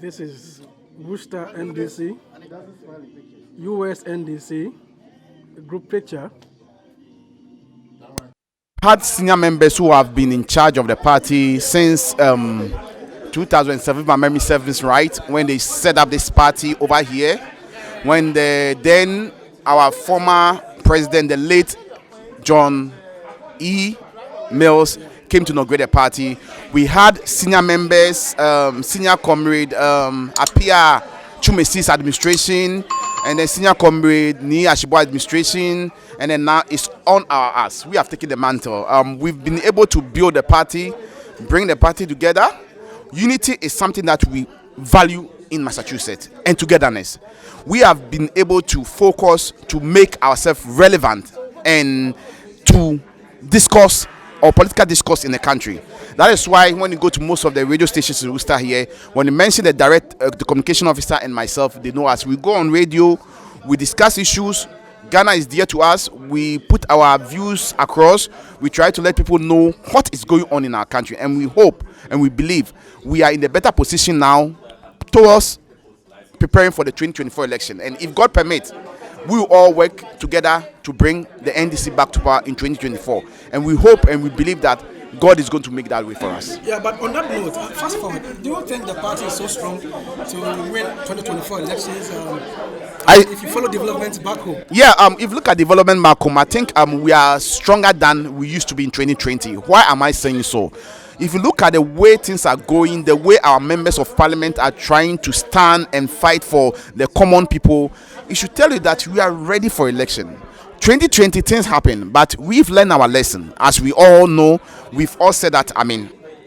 This is Worcester NDC, US NDC, group picture. Had senior members who have been in charge of the party since 2007, if my memory serves right, when they set up this party over here, when then our former president, the late John E. Mills, came to inaugurate the party. We had senior members, senior comrade Apia Chumesi's administration, and then senior comrade Ni Ashibo administration, and then now it's on our ass. We have taken the mantle. We've been able to build the party, bring the party together. Unity is something that we value in Massachusetts, and togetherness. We have been able to focus to make ourselves relevant and to discuss or political discourse in the country. That is why when you go to most of the radio stations in Worcester here, when you mention the communication officer and myself, they know us. We go on radio, we discuss issues. Ghana is dear to us. We put our views across. We try to let people know what is going on in our country, and we hope and we believe we are in a better position now towards preparing for the 2024 election. And if God permits, we will all work together to bring the NDC back to power in 2024. And we hope and we believe that God is going to make that way for us. Yeah, but on that note, fast forward, do you think the party is so strong to win 2024 elections? If you follow developments back home? Yeah, if you look at development back home, I think we are stronger than we used to be in 2020. Why am I saying so? If you look at the way things are going, the way our members of parliament are trying to stand and fight for the common people, it should tell you that we are ready for election. 2020 things happen, but we've learned our lesson. As we all know, we've all said that,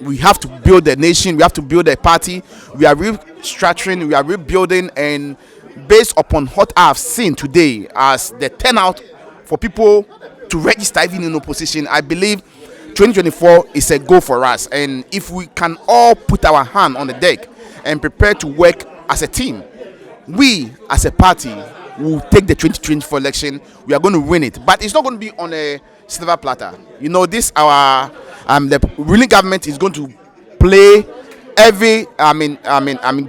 we have to build the nation, we have to build a party, we are restructuring, we are rebuilding, and based upon what I have seen today as the turnout for people to register even in opposition, I believe 2024 is a go for us. And if we can all put our hand on the deck and prepare to work as a team, we as a party will take the 2024 election. We are going to win it, but it's not going to be on a silver platter. You know, this our the ruling government is going to play every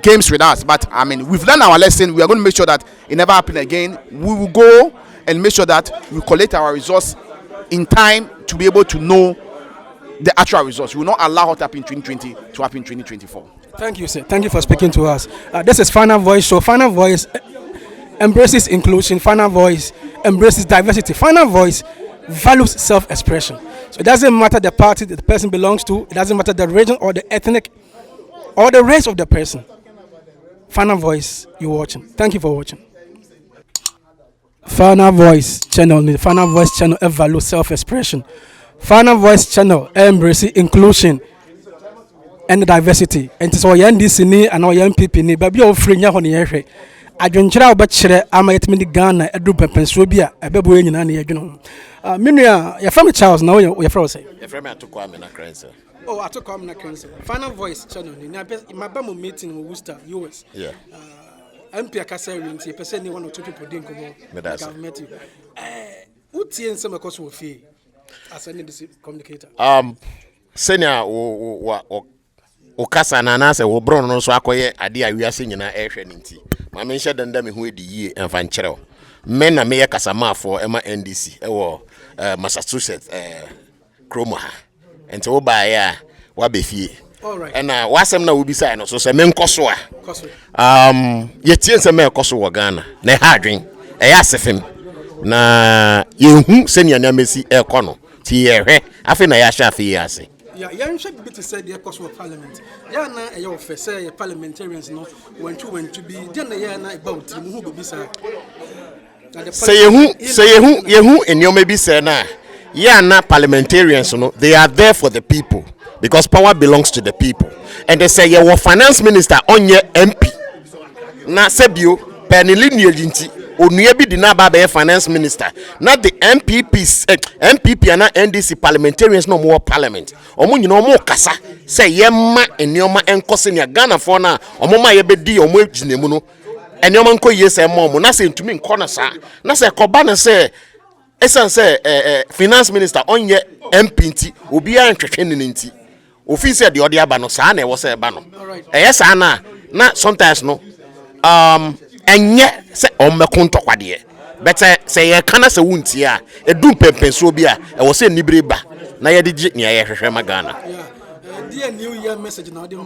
games with us, but we've learned our lesson. We are going to make sure that it never happen again. We will go and make sure that we collect our results in time to be able to know the actual results. We will not allow what happened in 2020 to happen in 2024. Thank you, sir. Thank you for speaking to us. This is Final Voice Show. Final Voice embraces inclusion. Final Voice embraces diversity. Final Voice values self-expression. So it doesn't matter the party that the person belongs to. It doesn't matter the region or the ethnic or the race of the person. Final Voice, you're watching. Thank you for watching. Final Voice channel. The Final Voice channel values self-expression. Final Voice channel embraces inclusion and diversity. And so NDC ni and NPP ni baby ofre nya ho ne yehwe. Adwenkyera obekire ama yetimi Ghana edu pempenso bia ebebo nyina na yedweno. Menua ya from Charles na ya from say. Ya from atoko amena crancer. Oh, atoko amena crancer. Final Voice channel ni na maba mo meeting in Worcester, US. Yeah. MP akasa rinti person ni one or two people dey nkomo. Government. Utie nsem akoso wo fie. As an NDC communicator. Senior o kasa na na se wo bro no so akoye ade a wiase nyina ehwe ne nti ma me nhye danda me ho edi yie emfa nkyerɛ o me na me ye kasa maafo ema NDC ewo Massachusetts Chroma ha enti wo ba ya wa be fie ena wasem na wo bisa no so se me nkoso a ye tie nsem me ekoso wo Ghana na ha adwen ya asefem na yehu senior na mesi ekono ti yehwe afi na ya sha afi ase. Yeah, young should be to say the cost of parliament. Yana a your say parliamentarians no went to be then yana about who be sir. Say you and you may be say na yana parliamentarians no they are there for the people because power belongs to the people. And they say your finance minister on your MP. Na sebio penili nyejinti Onuye bi dina ba be finance minister. Not the MPPs, MPP and NDC parliamentarians no more parliament. Omo nyina omo kasa say yema enioma enkose ne Ghana for na omo ma ye be di omo ejinemu no. Enioma nko yes e mo na say ntumi nko na sa. Na say koba na say esan say finance minister onye MP nti obi a ntwetwe ne nti. Office de odi aba no sa na e wo say eba no. Yes na na sometimes no enye se omeko ntokwadeɛ but say ye kana se wunti a edum pempenso bi a e wo se nibire ba na ye de gye ne ye hwehwe magana. Dear New Year message now, the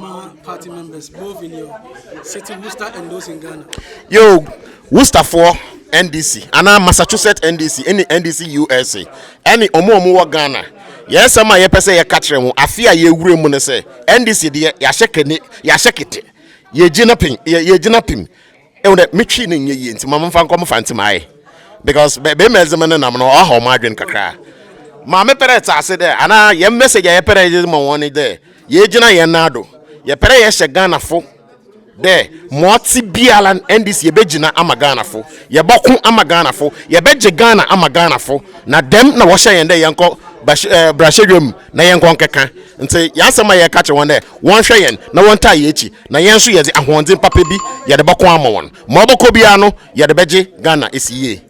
party members, both in your city, Worcester, and those in Ghana. Yo, Worcester for NDC, and Massachusetts NDC, any ndc-usa, any omo Ghana. Yes, some ye pese ye catch them. I fear ye wure mu ne say NDC de ya shekete. Ye jinapim. E won me twi ne ye nti mama fa nkom fa ntimai. Because be mezemene na no ho madwen kakra. Ma me pere ta ase there ana ye message ye pere ye ma won there. Ye jina ye nado. Ye pere ye hye Ghana fo. There moti biala NDC ye begina ama Ghana fo. Ye bokun ama Ghana fo. Ye beje Ghana ama Ghana fo. Na dem na wo hye ye there yenko brashedwem na yenko nkeka. Nti yansema ye catch won there. Won hwe yen na won ta ye echi. Na yen so ye de ahonzen papa bi ye de bokun ama won. Mo bokọ bia no ye de beje Ghana esiye.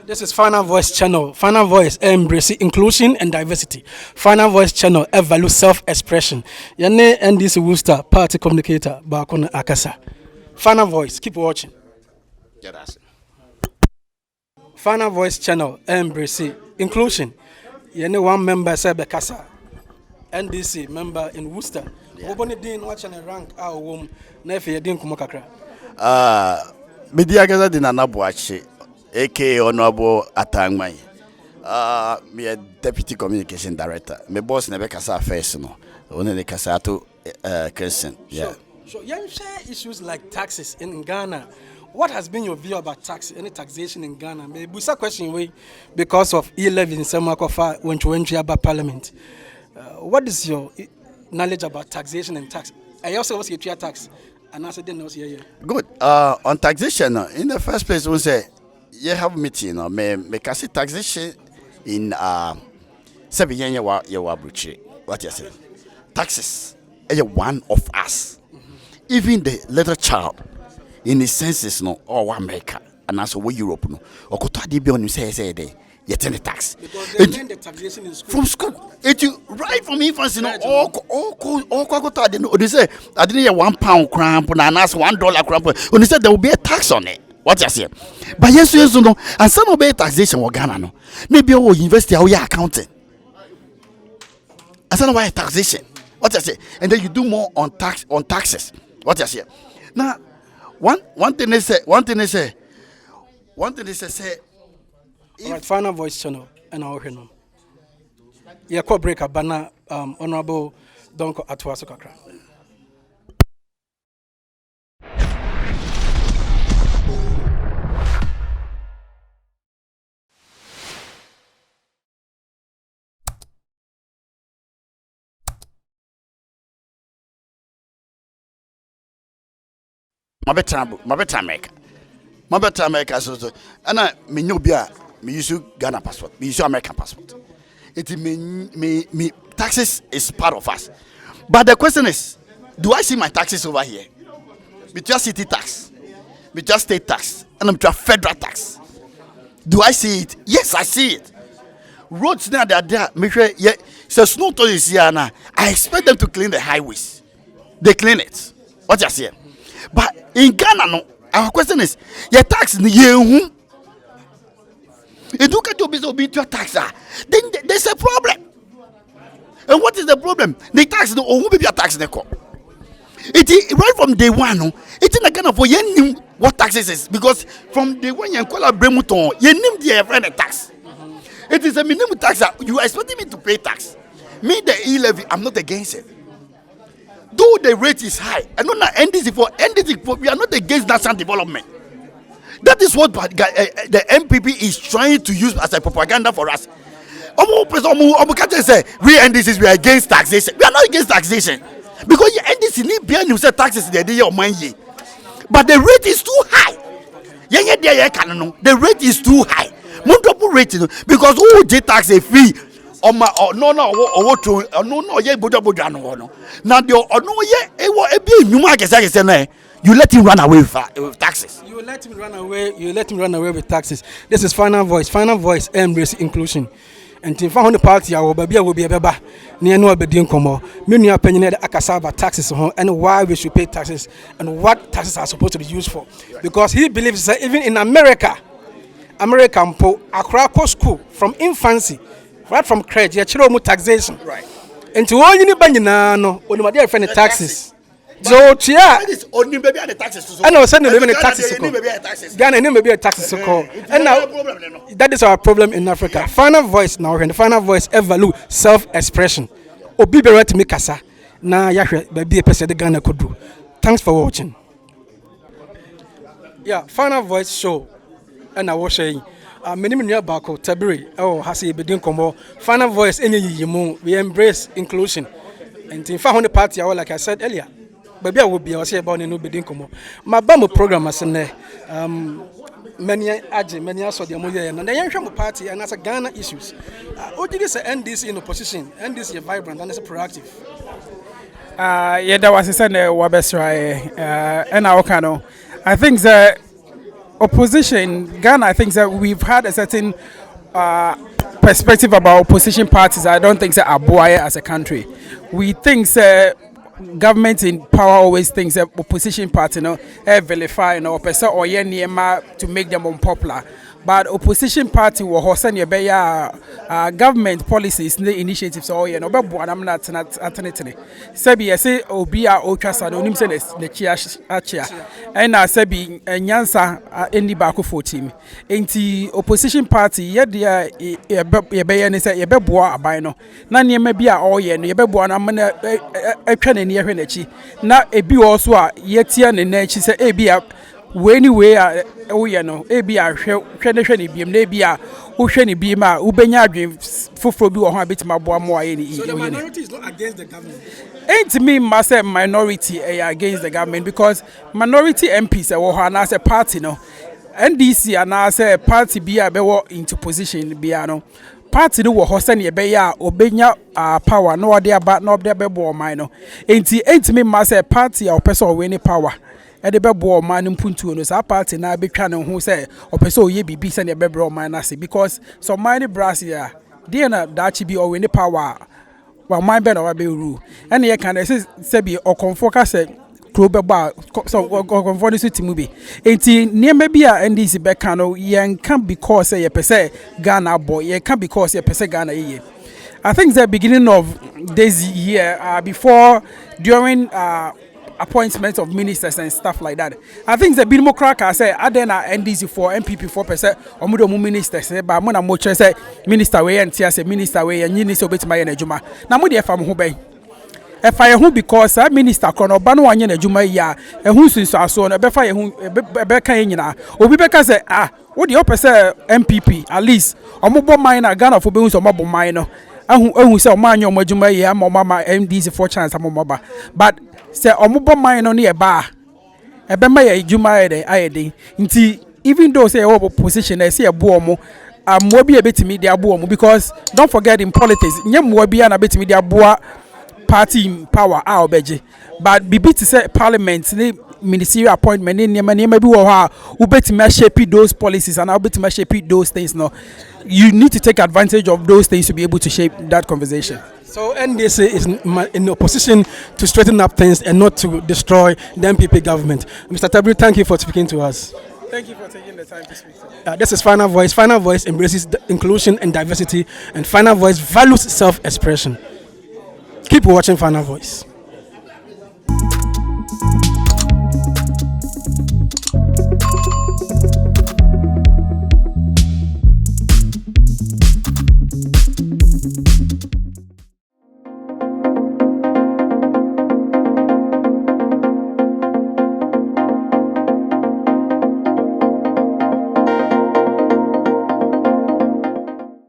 This is Final Voice Channel. Final Voice embrace inclusion and diversity. Final Voice Channel value self-expression. Yane ndc Worcester party communicator Bakuna Akasa. Final Voice, keep watching. Final Voice Channel embrace inclusion. Yane one member said Bekasa. NDC member in Worcester. Oboni din watching a rank our womb. Nefe yedin kumokakra. Media gaza din anabuache. aka Honorable Atangmai. Me a Deputy Communication Director. My boss never kasa first, no. Only the Kasato Christian. Yeah. So you share issues like taxes in Ghana. What has been your view about tax, any taxation in Ghana? Maybe we start question way because of 11 in Samakofa when you went about Parliament. What is your knowledge about taxation and tax? I also was your tax, and I said didn't know here. Good. On taxation, in the first place, we say you have meeting. Me kasi taxation in 7 years you bruche. What you say? Taxes are one of us. Even the little child, in the senses, no, or America, and also we Europe, no, or could I be on you say there? You turn the tax. Because they learn the taxation in school. From school. It you right from infancy, no, all they say, I didn't hear £1 cramp and ask $1 cramp. When they said there will be a tax on it. What you say? But yes, no, and some obey taxation or Ghana, no. Maybe our university, how you accounting. And some why taxation. What you say? And then you do more on taxes. What you say? Now, one thing they say. All right, Final Voice Channel and our home. Yeah, co breaker banner Honorable Donko Atuasokakra. My better America so and I me no bia me use Ghana passport, me use American passport. It me taxes is part of us. But the question is, do I see my taxes over here? Between city tax, between state tax, and between federal tax. Do I see it? Yes, I see it. Roads now they are there. Make sure yeah, so snow to this year now. I expect them to clean the highways. They clean it. What you say? But in Ghana, no. Our question is, your tax ni yehu. If you can't obey your tax, then there's a problem. And what is the problem? The tax no who be your tax neko. It is right from day one. No, it's in a kind of you what taxes is because from day one you call a bremuton, you name the friend tax. It is a minimum tax that you are expecting me to pay tax. Me the e-levy, I'm not against it. Though the rate is high, and not NDC, we are not against national development. That is what the MPP is trying to use as a propaganda for us. We NDCs, we are against taxation. We are not against taxation. Because the NDC need behind you say taxes in the day of mine. But the rate is too high. The rate is too high. Multiple rate because who did tax a fee? No now you let him run away with taxes. You let him run away with taxes. This is Final Voice. Final Voice embrace inclusion And in found the party, I will be a beba near no bedin como. Many opinion akasa about taxes and why we should pay taxes and what taxes are supposed to be used for. Because he believes that even in American po Accra school from infancy, right from credit, you chiro taxation. Right. And to all you need no, when my dear friend taxes. So chia only baby the taxes. I know sending even the taxes. Ghana maybe a taxes call. And now that is our problem in Africa. Final voice now and the final voice evaluate self-expression. Obi be right to make kasa. Na yahwe baby a person the Ghana could do. Thanks for watching. Yeah, final voice show. And I was saying many bako tabiri hasi bedin komo. Final voice any yimu we embrace inclusion. And in fact on the party like I said earlier. Baby, I will be about no bidding come. My BAMO program as many saw the Amoya and the young party and as a Ghana issues. What did you say NDC in opposition? NDC is vibrant and it's proactive. Yeah, that was a Sunday Wabesra and our cano. I think the opposition in Ghana, I think that we've had a certain perspective about opposition parties. I don't think that are boy as a country. We think that government in power always thinks that opposition party vilify or person or to make them unpopular. But opposition party will host any government policies, the initiatives or but I'm not alternative. Sebi I say Obia Otrasa no nimse the chia and I sebi nyansa any baku for team. Enti opposition party yet dia ye say ye beboa abino. Na nie maybe all ye no ye beboa na mana etwa near hwenachi. Na ebi also a yetia ne na chi say ebia anyway no ebi a hwene ni biem na ebi a wo hwene biem a wo benya adwen foforo bi wo ho abetima boa mo aye ni. So the minority is not against the government. Ain't me must say minority against the government because minority MPs wo ho na say party no NDC and say party bi a be wo into position bi no party no wo ho se ne be ya obenya power no ode aba no ode be bo man no ain't me must say party a person we power ede bebo man mpuntu no sa party na betwa ne ho say opese oye bibi se ne bebro man na se because some man brass ya dey na dachi bi o we ni power wa man be na wa be ru ene ye kan say bi o konfoka say kro beba so konfo ni timu bi enti niema bi a NDC be kan no ye kan because ye pese Ghana boy ye kan because ye pese Ghana ye. I think the beginning of this year before during appointments of ministers and stuff like that. I think the Bill Mokraka say Adena NDC for MPP 4% or Mudo ministers but Mona Mocha say minister way and say minister way and you so bit my juma. Na mudi fam ho ben. E fa ye ho because minister kono ba no anye na juma ya e hu sunsu aso na be fa ye hu be kan nyina. Obi be ka say wo de opese MPP at least omobo man na Ghana for be hu so mobo man no. Ahu say o man anye omajuma ya ma mama NDC for chance amoba. But say omobo man no ne ba ebe ma ya juma ya dey ayede nti even though say your position say e bo omo mo bi e betimi dey abo omo because don't forget in politics nyem bi na betimi dey abo party in power obeje but bibi to say parliament ni ministerial appointment ni niema bi wo ha u betimi shape those policies and betimi shape those things no you need to take advantage of those things to be able to shape that conversation. So NDC is in opposition to straighten up things and not to destroy the MPP government. Mr. Tabri, thank you for speaking to us. Thank you for taking the time to speak to me. This is Final Voice. Final Voice embraces inclusion and diversity, and Final Voice values self-expression. Keep watching Final Voice.